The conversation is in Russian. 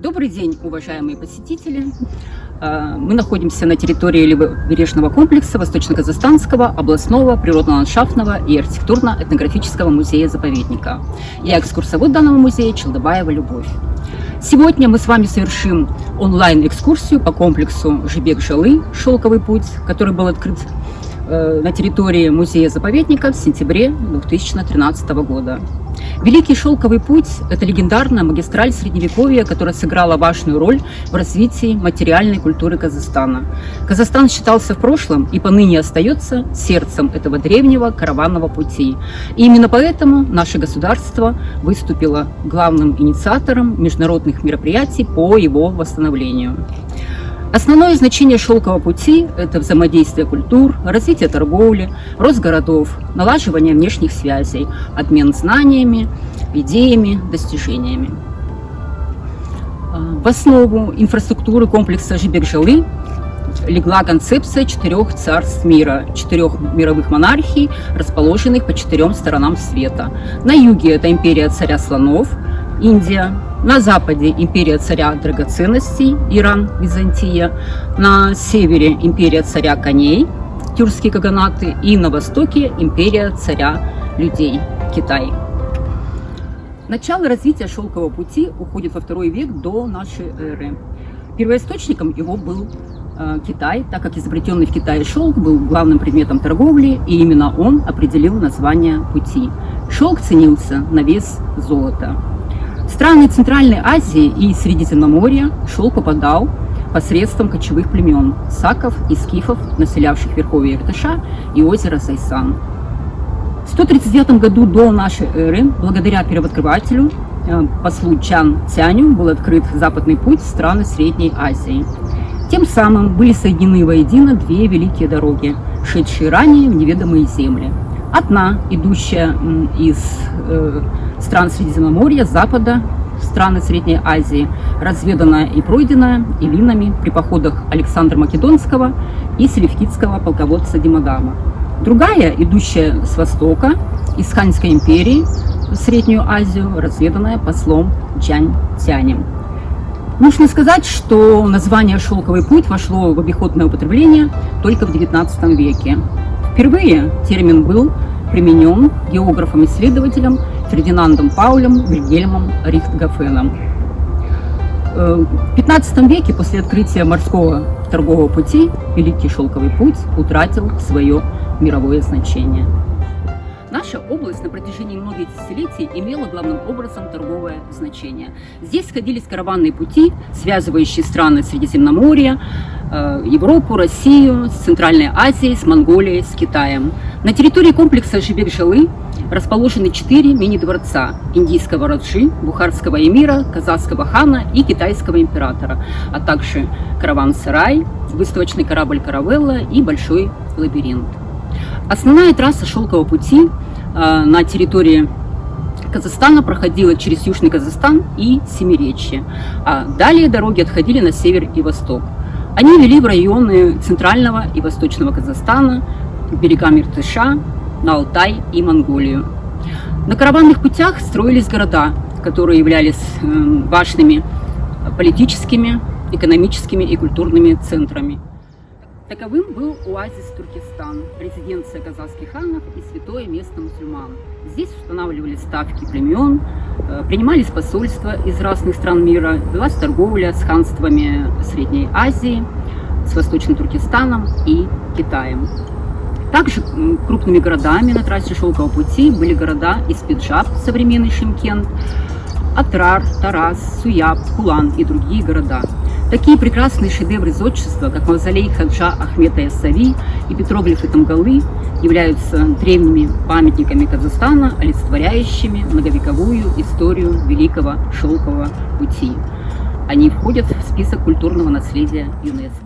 Добрый день, уважаемые посетители! Мы находимся на территории левобережного комплекса Восточно-Казахстанского областного природно-ландшафтного и архитектурно-этнографического музея-заповедника. Я экскурсовод данного музея Челдобаева Любовь. Сегодня мы с вами совершим онлайн-экскурсию по комплексу Жибек-Жалы «Шелковый путь», который был открыт на территории музея-заповедника в сентябре 2013 года. Великий Шелковый путь – это легендарная магистраль Средневековья, которая сыграла важную роль в развитии материальной культуры Казахстана. Казахстан считался в прошлом и поныне остается сердцем этого древнего караванного пути. И именно поэтому наше государство выступило главным инициатором международных мероприятий по его восстановлению. Основное значение Шелкового пути – это взаимодействие культур, развитие торговли, рост городов, налаживание внешних связей, обмен знаниями, идеями, достижениями. В основу инфраструктуры комплекса Жибек-Жалы легла концепция 4 царств мира, 4 мировых монархий, расположенных по 4 сторонам света. На юге это империя царя слонов, Индия. На западе империя царя драгоценностей, Иран, Византия. На севере империя царя коней, тюркские каганаты. И на востоке империя царя людей, Китай. Начало развития Шелкового пути уходит во II век до нашей эры. Первоисточником его был Китай, так как изобретенный в Китае шелк был главным предметом торговли, и именно он определил название пути. Шелк ценился на вес золота. В страны Центральной Азии и Средиземноморья шелк попадал посредством кочевых племен – саков и скифов, населявших верховье Иртыша и озеро Зайсан. В 139 году до нашей эры, благодаря первооткрывателю, послу Чан Цяню, был открыт западный путь в страны Средней Азии. Тем самым были соединены воедино две великие дороги, шедшие ранее в неведомые земли. Одна, идущая из стран Средиземноморья, с запада, в страны Средней Азии, разведанная и пройденная эллинами при походах Александра Македонского и селевкидского полководца Димадама. Другая, идущая с востока, из Ханьской империи в Среднюю Азию, разведанная послом Чан Цянем. Нужно сказать, что название «Шелковый путь» вошло в обиходное употребление только в XIX веке. Впервые термин был применен географом-исследователем Фердинандом Паулем Вильгельмом Рихтгофеном. В XV веке, после открытия морского торгового пути, Великий Шелковый путь утратил свое мировое значение. Наша область на протяжении многих десятилетий имела главным образом торговое значение. Здесь сходились караванные пути, связывающие страны Средиземноморья, Европу, Россию, с Центральной Азией, с Монголией, с Китаем. На территории комплекса Жибек-Жалы расположены 4 мини-дворца – индийского раджи, бухарского эмира, казахского хана и китайского императора, а также караван-сарай, выставочный корабль «Каравелла» и большой лабиринт. Основная трасса Шелкового пути на территории Казахстана проходила через Южный Казахстан и Семиречье, а далее дороги отходили на север и восток. Они вели в районы Центрального и Восточного Казахстана, к берегам Иртыша, на Алтай и Монголию. На караванных путях строились города, которые являлись важными политическими, экономическими и культурными центрами. Таковым был оазис Туркестан, резиденция казахских ханов и святое место мусульман. Здесь устанавливались ставки племен, принимались посольства из разных стран мира, велась торговля с ханствами Средней Азии, с Восточным Туркестаном и Китаем. Также крупными городами на трассе Шелкового пути были города Испиджаб, современный Шымкент, Атрар, Тарас, Суяб, Кулан и другие города. Такие прекрасные шедевры зодчества, как мавзолей Хаджа Ахмета Яссави и петроглифы Тамгалы, являются древними памятниками Казахстана, олицетворяющими многовековую историю Великого Шелкового пути. Они входят в список культурного наследия ЮНЕСКО.